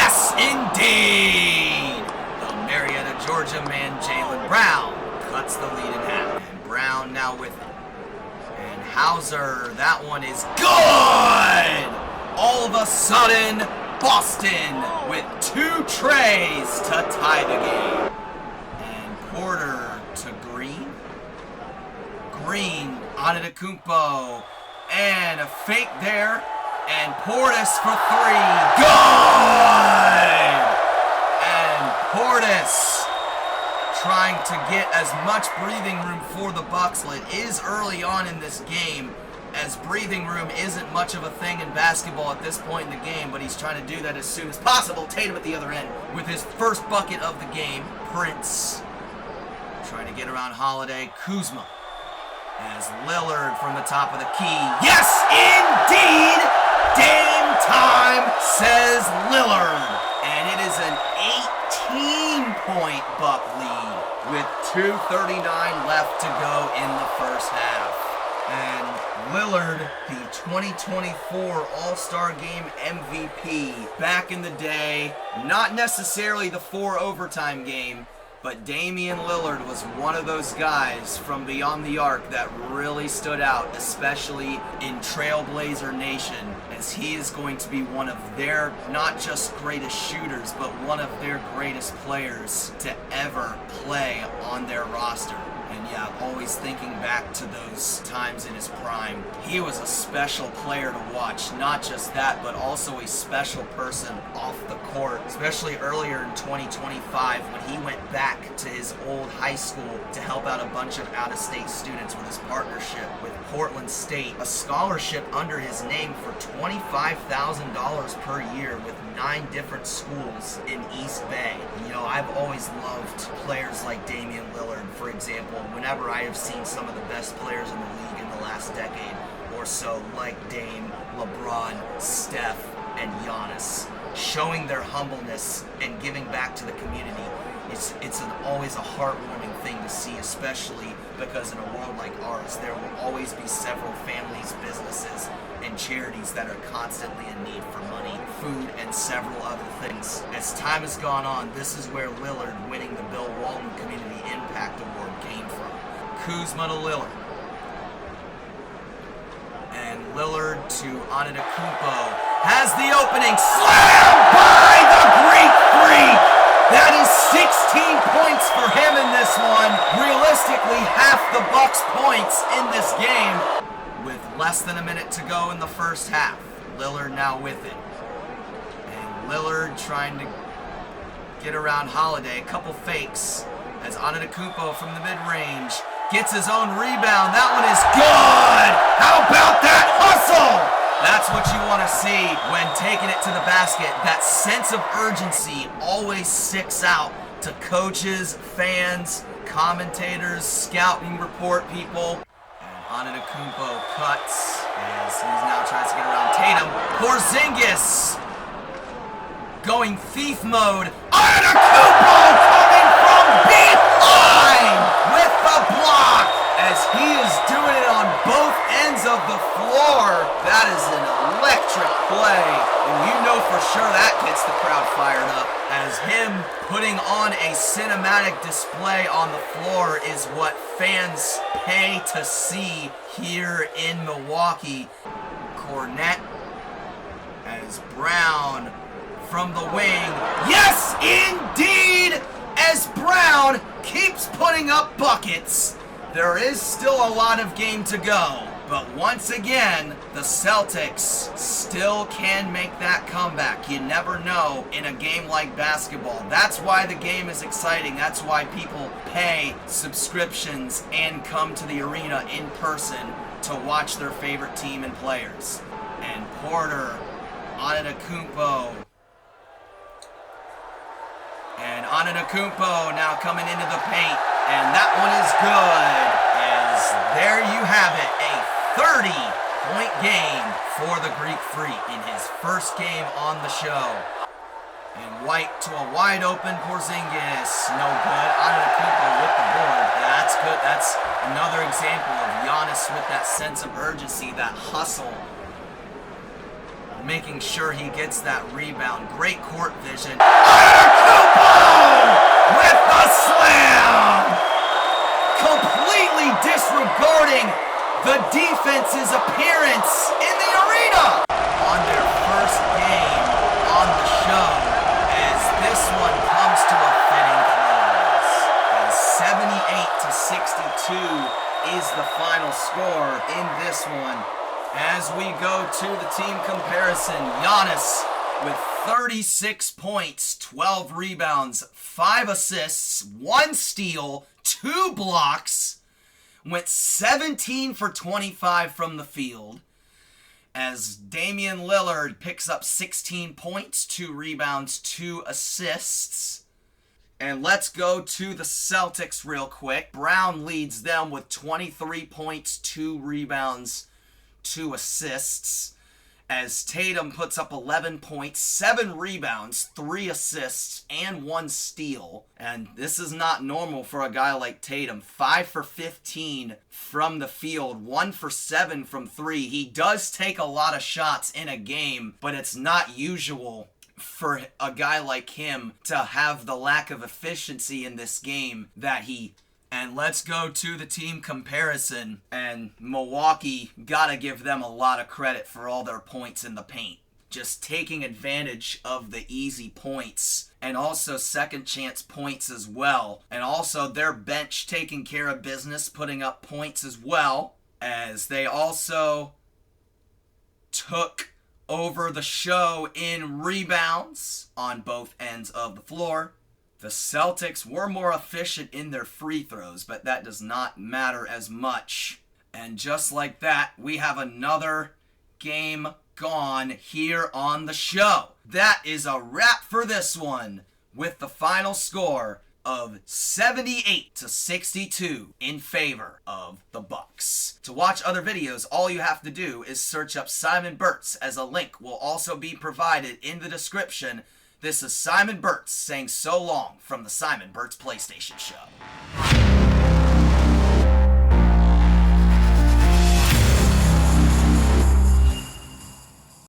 Yes, indeed! The Marietta, Georgia man, Jaylen Brown, cuts the lead in half. And Brown now with it. And Hauser, that one is good! All of a sudden, Boston with 2 trays to tie the game. And Porter to Green. Green, Antetokounmpo, and a fake there. And Portis for 3. Good! And Portis trying to get as much breathing room for the Bucks. It is early on in this game, as breathing room isn't much of a thing in basketball at this point in the game, but he's trying to do that as soon as possible. Tatum at the other end with his first bucket of the game. Prince trying to get around Holiday. Kuzma as Lillard from the top of the key. Yes, indeed! Dame time, says Lillard. And it is an 18-point Buck lead with 2:39 left to go in the first half. And Lillard, the 2024 All-Star Game MVP, back in the day, not necessarily the 4 overtime game, but Damian Lillard was one of those guys from beyond the arc that really stood out, especially in Trailblazer Nation, as he is going to be one of their not just greatest shooters, but one of their greatest players to ever play on their roster. And yeah, always thinking back to those times in his prime, he was a special player to watch. Not just that, but also a special person off the court, especially earlier in 2025 when he went back to his old high school to help out a bunch of out-of-state students with his partnership with Portland State, a scholarship under his name for $25,000 per year with 9 different schools in East Bay. You know, I've always loved players like Damian Lillard, for example. Whenever I have seen some of the best players in the league in the last decade or so, like Dame, LeBron, Steph, and Giannis, showing their humbleness and giving back to the community, it's always a heartwarming thing to see, especially because in a world like ours, there will always be several families, businesses, and charities that are constantly in need for money, food, and several other things. As time has gone on, this is where Lillard winning the Bill Walton Community Impact Award came from. Kuzma to Lillard. And Lillard to Antetokounmpo. Has the opening. Slammed by the Greek Freak! That is 16 points for him in this one. Realistically, half the Bucks' points in this game. With less than a minute to go in the first half. Lillard now with it. And Lillard trying to get around Holiday. A couple fakes as Antetokounmpo from the mid-range gets his own rebound. That one is good! How about that hustle? That's what you want to see when taking it to the basket. That sense of urgency always sticks out to coaches, fans, commentators, scouting report people. Antetokounmpo cuts as he's now trying to get around Tatum. Porzingis going thief mode. Antetokounmpo coming from behind with the block as he is doing it on both ends of the floor. That is an electric play, and you know for sure that gets the crowd fired up, as him putting on a cinematic display on the floor is what fans pay to see here in Milwaukee. Cornette as Brown from the wing. Yes, indeed! As Brown keeps putting up buckets. There is still a lot of game to go, but once again, the Celtics still can make that comeback. You never know in a game like basketball. That's why the game is exciting. That's why people pay subscriptions and come to the arena in person to watch their favorite team and players. And Porter, Antetokounmpo. And Antetokounmpo now coming into the paint. And that one is good, as there you have it, a 30-point game for the Greek Freak in his first game on the show. And White to a wide open Porzingis, no good. Antetokounmpo with the board, that's good. That's another example of Giannis with that sense of urgency, that hustle. making sure he gets that rebound. Great court vision. Antetokounmpo with the slam! Completely disregarding the defense's appearance in the arena on their first game on the show, as this one comes to a fitting close. As 78-62 is the final score in this one. As we go to the team comparison, Giannis with 36 points, 12 rebounds, 5 assists, 1 steal, 2 blocks, went 17 for 25 from the field, as Damian Lillard picks up 16 points, 2 rebounds, 2 assists. And let's go to the Celtics real quick. Brown leads them with 23 points, 2 rebounds, 2 assists, as Tatum puts up 11 points, 7 rebounds, 3 assists, and 1 steal. And this is not normal for a guy like Tatum. 5 for 15 from the field, 1 for 7 from 3. He does take a lot of shots in a game, but it's not usual for a guy like him to have the lack of efficiency in this game that he. And let's go to the team comparison. And Milwaukee, gotta give them a lot of credit for all their points in the paint. Just taking advantage of the easy points and also second chance points as well. And also their bench taking care of business, putting up points as well, as they also took over the show in rebounds on both ends of the floor. The Celtics were more efficient in their free throws, but that does not matter as much. And just like that, we have another game gone here on the show. That is a wrap for this one, with the final score of 78-62 in favor of the Bucks. To watch other videos, all you have to do is search up Simon Burtz, as a link will also be provided in the description. This is Simon Burtz saying so long from the Simon Burtz PlayStation Show.